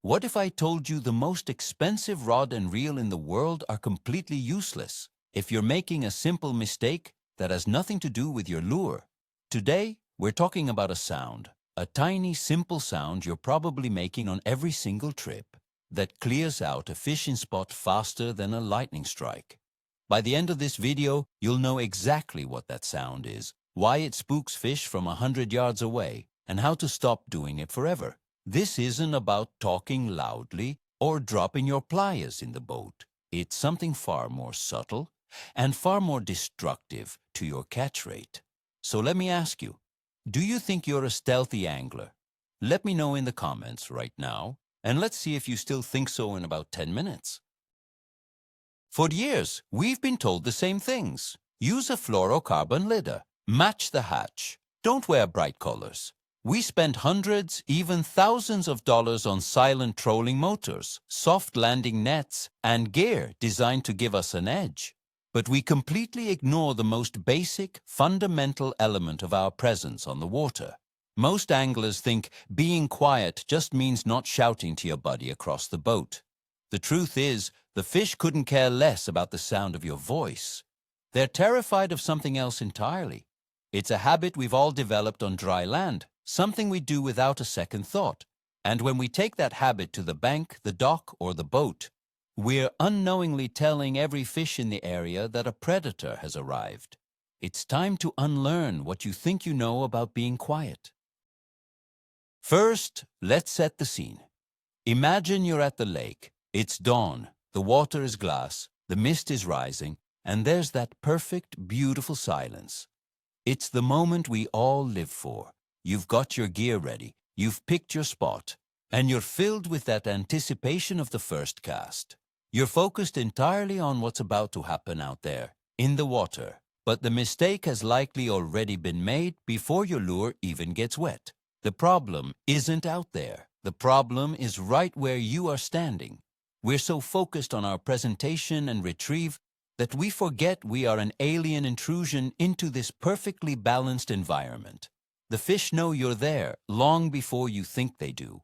What if I told you the most expensive rod and reel in the world are completely useless if you're making a simple mistake that has nothing to do with your lure? Today, we're talking about a sound, a tiny, simple sound you're probably making on every single trip that clears out a fishing spot faster than a lightning strike. By the end of this video, you'll know exactly what that sound is, why it spooks fish from 100 yards away, and how to stop doing it forever. This isn't about talking loudly or dropping your pliers in the boat. It's something far more subtle and far more destructive to your catch rate. So let me ask you, do you think you're a stealthy angler? Let me know in the comments right now, and let's see if you still think so in about 10 minutes. For years, we've been told the same things. Use a fluorocarbon leader. Match the hatch. Don't wear bright colors. We spend hundreds, even thousands of dollars on silent trolling motors, soft landing nets, and gear designed to give us an edge. But we completely ignore the most basic, fundamental element of our presence on the water. Most anglers think being quiet just means not shouting to your buddy across the boat. The truth is, the fish couldn't care less about the sound of your voice. They're terrified of something else entirely. It's a habit we've all developed on dry land, something we do without a second thought. And when we take that habit to the bank, the dock, or the boat, we're unknowingly telling every fish in the area that a predator has arrived. It's time to unlearn what you think you know about being quiet. First, let's set the scene. Imagine you're at the lake. It's dawn, the water is glass, the mist is rising, and there's that perfect, beautiful silence. It's the moment we all live for. You've got your gear ready, you've picked your spot, and you're filled with that anticipation of the first cast. You're focused entirely on what's about to happen out there, in the water, but the mistake has likely already been made before your lure even gets wet. The problem isn't out there. The problem is right where you are standing. We're so focused on our presentation and retrieve that we forget we are an alien intrusion into this perfectly balanced environment. The fish know you're there long before you think they do.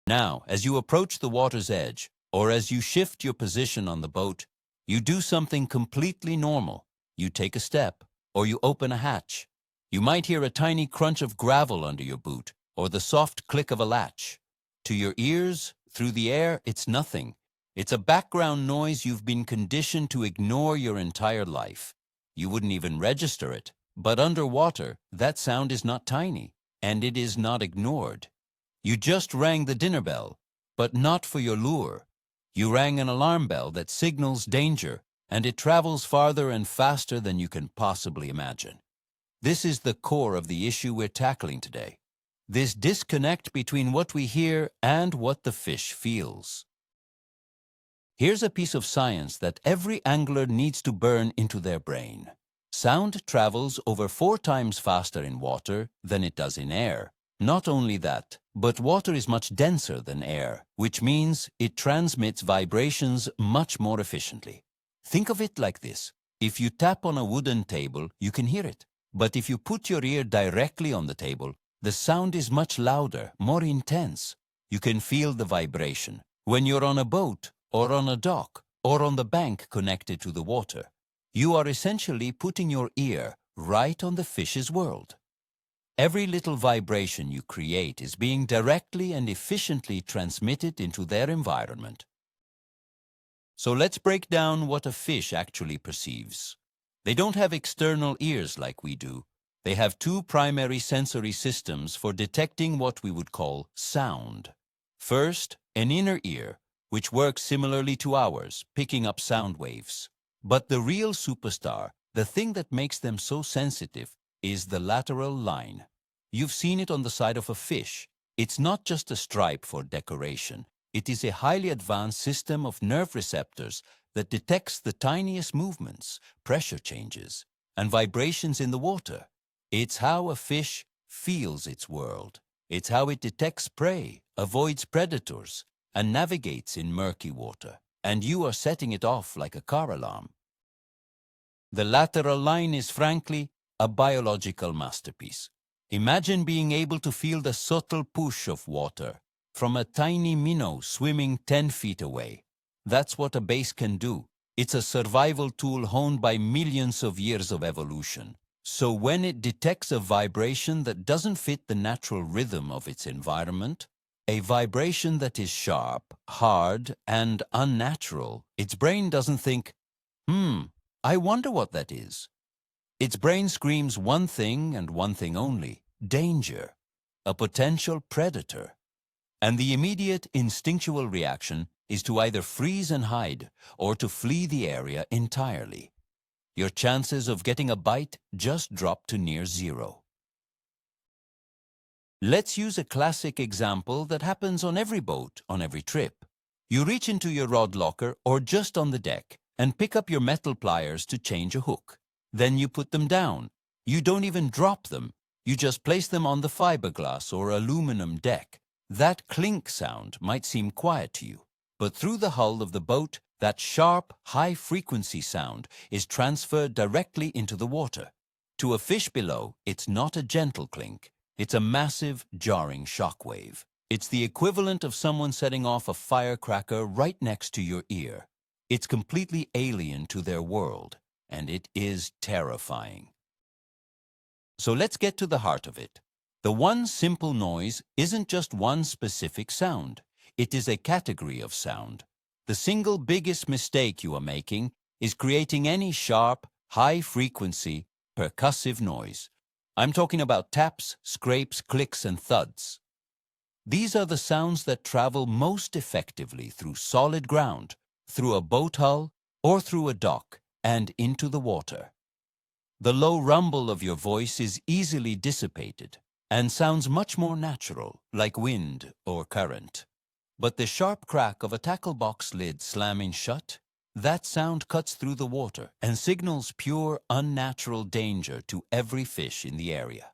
Now, as you approach the water's edge, or as you shift your position on the boat, you do something completely normal. You take a step, or you open a hatch. You might hear a tiny crunch of gravel under your boot, or the soft click of a latch. To your ears, through the air, it's nothing. It's a background noise you've been conditioned to ignore your entire life. You wouldn't even register it. But underwater, that sound is not tiny, and it is not ignored. You just rang the dinner bell, but not for your lure. You rang an alarm bell that signals danger, and it travels farther and faster than you can possibly imagine. This is the core of the issue we're tackling today. This disconnect between what we hear and what the fish feels. Here's a piece of science that every angler needs to burn into their brain. Sound travels over 4 times faster in water than it does in air. Not only that, but water is much denser than air, which means it transmits vibrations much more efficiently. Think of it like this. If you tap on a wooden table, you can hear it. But if you put your ear directly on the table, the sound is much louder, more intense. You can feel the vibration. When you're on a boat, or on a dock, or on the bank connected to the water, you are essentially putting your ear right on the fish's world. Every little vibration you create is being directly and efficiently transmitted into their environment. So let's break down what a fish actually perceives. They don't have external ears like we do. They have 2 primary sensory systems for detecting what we would call sound. First, an inner ear, which works similarly to ours, picking up sound waves. But the real superstar, the thing that makes them so sensitive, is the lateral line. You've seen it on the side of a fish. It's not just a stripe for decoration. It is a highly advanced system of nerve receptors that detects the tiniest movements, pressure changes, and vibrations in the water. It's how a fish feels its world. It's how it detects prey, avoids predators, and navigates in murky water. And you are setting it off like a car alarm. The lateral line is frankly a biological masterpiece. Imagine being able to feel the subtle push of water, from a tiny minnow swimming 10 feet away. That's what a bass can do. It's a survival tool honed by millions of years of evolution. So when it detects a vibration that doesn't fit the natural rhythm of its environment, a vibration that is sharp, hard, and unnatural, its brain doesn't think, I wonder what that is. Its brain screams one thing and one thing only: danger, a potential predator. And the immediate instinctual reaction is to either freeze and hide or to flee the area entirely. Your chances of getting a bite just drop to near zero. Let's use a classic example that happens on every boat, on every trip. You reach into your rod locker or just on the deck and pick up your metal pliers to change a hook. Then you put them down. You don't even drop them. You just place them on the fiberglass or aluminum deck. That clink sound might seem quiet to you, but through the hull of the boat, that sharp, high-frequency sound is transferred directly into the water. To a fish below, it's not a gentle clink. It's a massive, jarring shockwave. It's the equivalent of someone setting off a firecracker right next to your ear. It's completely alien to their world, and it is terrifying. So let's get to the heart of it. The one simple noise isn't just one specific sound. It is a category of sound. The single biggest mistake you are making is creating any sharp, high-frequency, percussive noise. I'm talking about taps, scrapes, clicks, and thuds. These are the sounds that travel most effectively through solid ground, through a boat hull, or through a dock, and into the water. The low rumble of your voice is easily dissipated and sounds much more natural, like wind or current. But the sharp crack of a tackle box lid slamming shut, that sound cuts through the water and signals pure, unnatural danger to every fish in the area.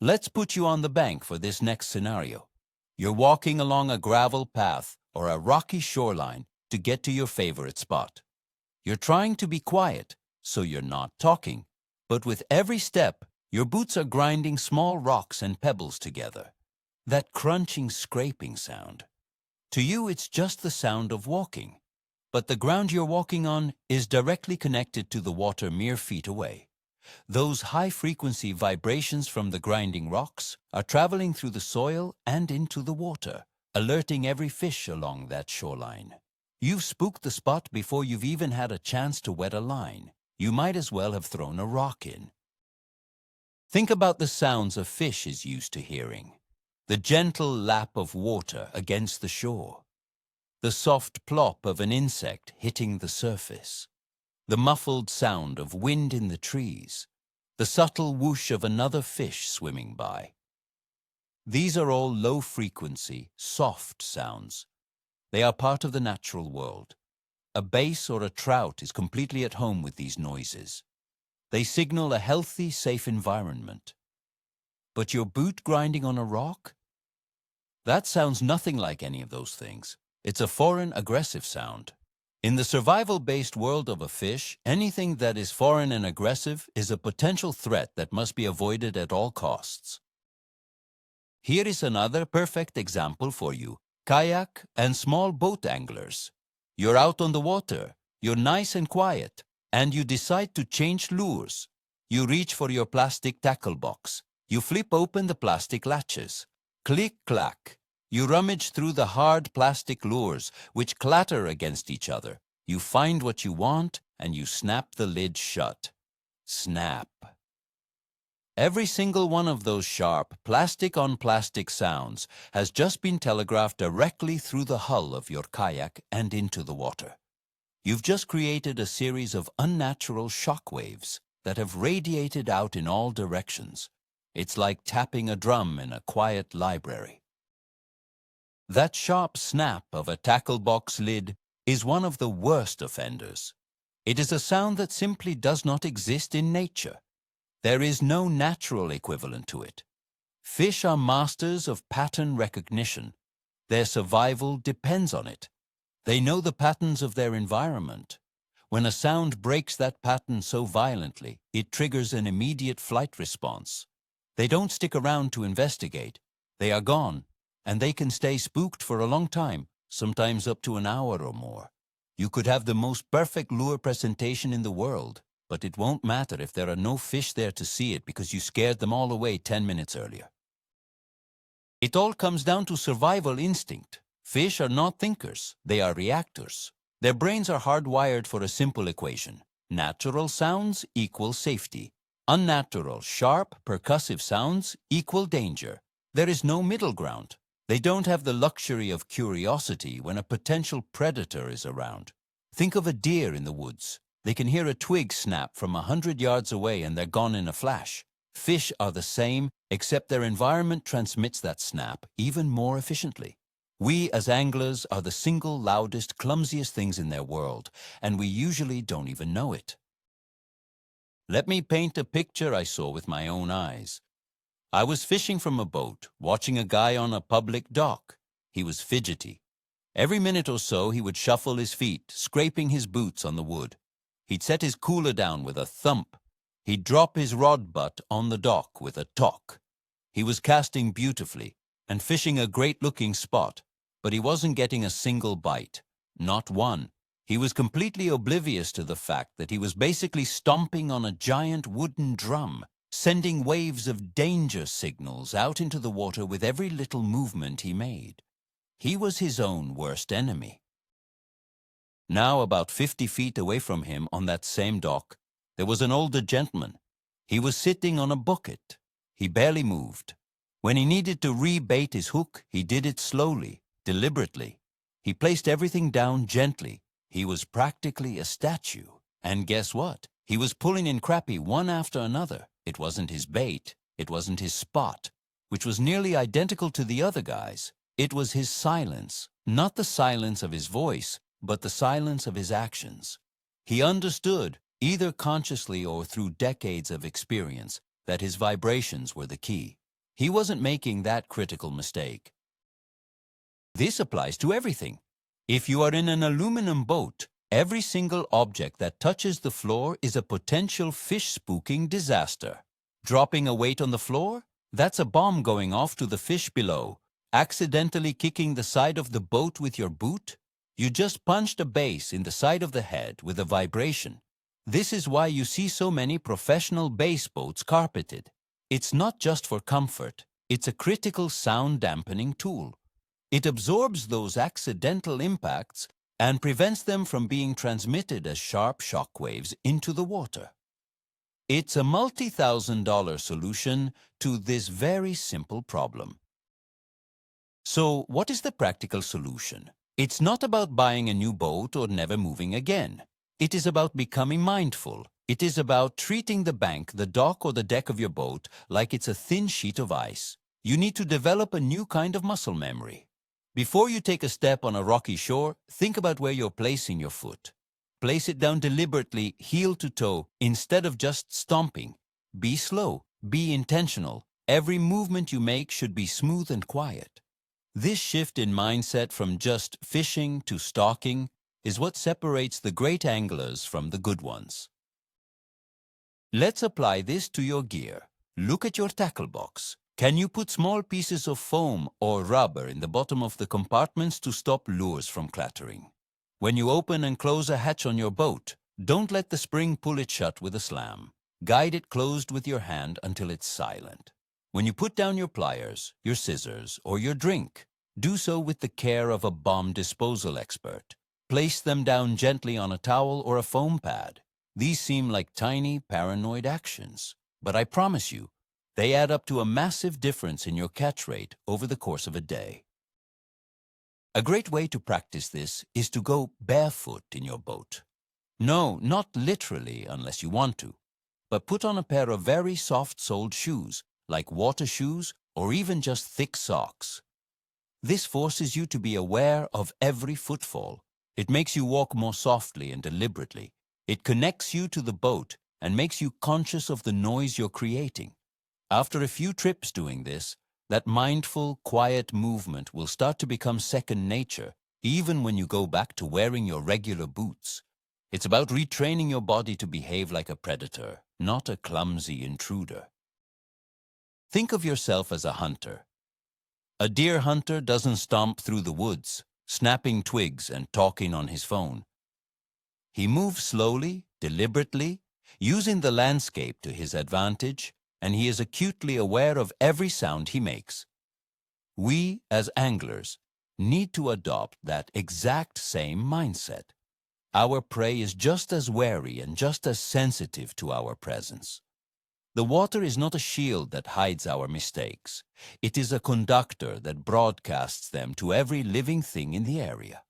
Let's put you on the bank for this next scenario. You're walking along a gravel path or a rocky shoreline to get to your favorite spot. You're trying to be quiet, so you're not talking. But with every step, your boots are grinding small rocks and pebbles together. That crunching, scraping sound. To you, it's just the sound of walking. But the ground you're walking on is directly connected to the water mere feet away. Those high-frequency vibrations from the grinding rocks are traveling through the soil and into the water, alerting every fish along that shoreline. You've spooked the spot before you've even had a chance to wet a line. You might as well have thrown a rock in. Think about the sounds a fish is used to hearing. The gentle lap of water against the shore. The soft plop of an insect hitting the surface. The muffled sound of wind in the trees. The subtle whoosh of another fish swimming by. These are all low-frequency, soft sounds. They are part of the natural world. A bass or a trout is completely at home with these noises. They signal a healthy, safe environment. But your boot grinding on a rock? That sounds nothing like any of those things. It's a foreign, aggressive sound. In the survival-based world of a fish, anything that is foreign and aggressive is a potential threat that must be avoided at all costs. Here is another perfect example for you: kayak and small boat anglers. You're out on the water, you're nice and quiet, and you decide to change lures. You reach for your plastic tackle box. You flip open the plastic latches. Click-clack. You rummage through the hard plastic lures, which clatter against each other. You find what you want, and you snap the lid shut. Snap. Every single one of those sharp, plastic-on-plastic sounds has just been telegraphed directly through the hull of your kayak and into the water. You've just created a series of unnatural shock waves that have radiated out in all directions. It's like tapping a drum in a quiet library. That sharp snap of a tackle box lid is one of the worst offenders. It is a sound that simply does not exist in nature. There is no natural equivalent to it. Fish are masters of pattern recognition. Their survival depends on it. They know the patterns of their environment. When a sound breaks that pattern so violently, it triggers an immediate flight response. They don't stick around to investigate. They are gone, and they can stay spooked for a long time, sometimes up to an hour or more. You could have the most perfect lure presentation in the world, but it won't matter if there are no fish there to see it because you scared them all away 10 minutes earlier. It all comes down to survival instinct. Fish are not thinkers, they are reactors. Their brains are hardwired for a simple equation. Natural sounds equal safety. Unnatural, sharp, percussive sounds equal danger. There is no middle ground. They don't have the luxury of curiosity when a potential predator is around. Think of a deer in the woods. They can hear a twig snap from 100 yards away and they're gone in a flash. Fish are the same, except their environment transmits that snap even more efficiently. We as anglers are the single loudest, clumsiest things in their world, and we usually don't even know it. Let me paint a picture I saw with my own eyes. I was fishing from a boat, watching a guy on a public dock. He was fidgety. Every minute or so he would shuffle his feet, scraping his boots on the wood. He'd set his cooler down with a thump. He'd drop his rod butt on the dock with a tock. He was casting beautifully and fishing a great-looking spot, but he wasn't getting a single bite. Not one. He was completely oblivious to the fact that he was basically stomping on a giant wooden drum, sending waves of danger signals out into the water with every little movement he made. He was his own worst enemy. Now, about 50 feet away from him on that same dock, there was an older gentleman. He was sitting on a bucket. He barely moved. When he needed to rebait his hook, he did it slowly, deliberately. He placed everything down gently. He was practically a statue. And guess what? He was pulling in crappie one after another. It wasn't his bait. It wasn't his spot, which was nearly identical to the other guys. It was his silence, not the silence of his voice, but the silence of his actions. He understood, either consciously or through decades of experience, that his vibrations were the key. He wasn't making that critical mistake. This applies to everything. If you are in an aluminum boat, every single object that touches the floor is a potential fish-spooking disaster. Dropping a weight on the floor? That's a bomb going off to the fish below. Accidentally kicking the side of the boat with your boot? You just punched a base in the side of the head with a vibration. This is why you see so many professional bass boats carpeted. It's not just for comfort. It's a critical sound dampening tool. It absorbs those accidental impacts and prevents them from being transmitted as sharp shock waves into the water. It's a multi-thousand-dollar solution to this very simple problem. So, what is the practical solution? It's not about buying a new boat or never moving again. It is about becoming mindful. It is about treating the bank, the dock, or the deck of your boat like it's a thin sheet of ice. You need to develop a new kind of muscle memory. Before you take a step on a rocky shore, think about where you're placing your foot. Place it down deliberately, heel to toe, instead of just stomping. Be slow. Be intentional. Every movement you make should be smooth and quiet. This shift in mindset from just fishing to stalking is what separates the great anglers from the good ones. Let's apply this to your gear. Look at your tackle box. Can you put small pieces of foam or rubber in the bottom of the compartments to stop lures from clattering? When you open and close a hatch on your boat, don't let the spring pull it shut with a slam. Guide it closed with your hand until it's silent. When you put down your pliers, your scissors, or your drink, do so with the care of a bomb disposal expert. Place them down gently on a towel or a foam pad. These seem like tiny, paranoid actions, but I promise you, they add up to a massive difference in your catch rate over the course of a day. A great way to practice this is to go barefoot in your boat. No, not literally unless you want to, but put on a pair of very soft-soled shoes, like water shoes or even just thick socks. This forces you to be aware of every footfall. It makes you walk more softly and deliberately. It connects you to the boat and makes you conscious of the noise you're creating. After a few trips doing this, that mindful, quiet movement will start to become second nature, even when you go back to wearing your regular boots. It's about retraining your body to behave like a predator, not a clumsy intruder. Think of yourself as a hunter. A deer hunter doesn't stomp through the woods, snapping twigs and talking on his phone. He moves slowly, deliberately, using the landscape to his advantage, and he is acutely aware of every sound he makes. We, as anglers, need to adopt that exact same mindset. Our prey is just as wary and just as sensitive to our presence. The water is not a shield that hides our mistakes. It is a conductor that broadcasts them to every living thing in the area.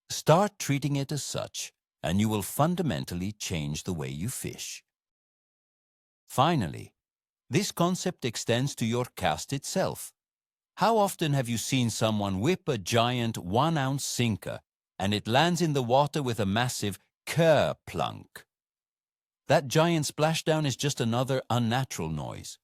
Start treating it as such, and you will fundamentally change the way you fish. Finally, this concept extends to your cast itself. How often have you seen someone whip a giant 1-ounce sinker and it lands in the water with a massive ker-plunk? That giant splashdown is just another unnatural noise.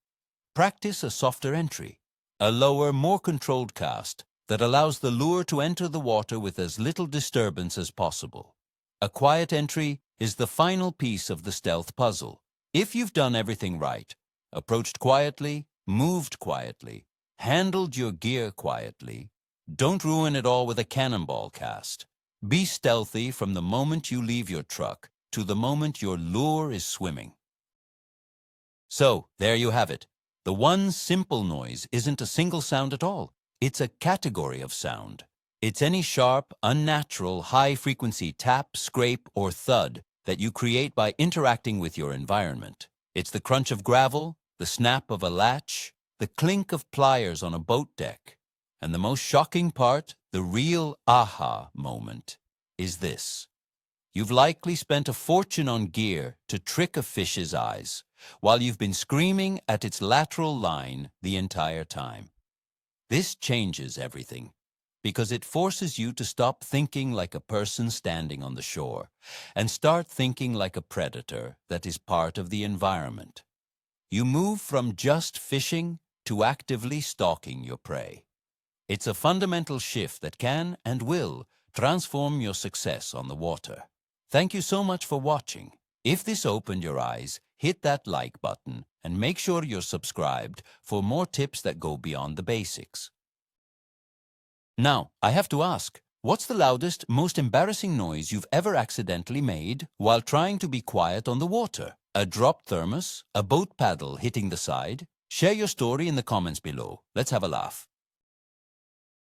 Practice a softer entry, a lower, more controlled cast that allows the lure to enter the water with as little disturbance as possible. A quiet entry is the final piece of the stealth puzzle. If you've done everything right, approached quietly, moved quietly, handled your gear quietly, don't ruin it all with a cannonball cast. Be stealthy from the moment you leave your truck to the moment your lure is swimming. So, there you have it. The one simple noise isn't a single sound at all. It's a category of sound. It's any sharp, unnatural, high-frequency tap, scrape, or thud that you create by interacting with your environment. It's the crunch of gravel, the snap of a latch, the clink of pliers on a boat deck. And the most shocking part, the real aha moment, is this. You've likely spent a fortune on gear to trick a fish's eyes, while you've been screaming at its lateral line the entire time. This changes everything, because it forces you to stop thinking like a person standing on the shore and start thinking like a predator that is part of the environment. You move from just fishing to actively stalking your prey. It's a fundamental shift that can and will transform your success on the water. Thank you so much for watching. If this opened your eyes, hit that like button and make sure you're subscribed for more tips that go beyond the basics. Now, I have to ask, what's the loudest, most embarrassing noise you've ever accidentally made while trying to be quiet on the water? A dropped thermos? A boat paddle hitting the side? Share your story in the comments below. Let's have a laugh.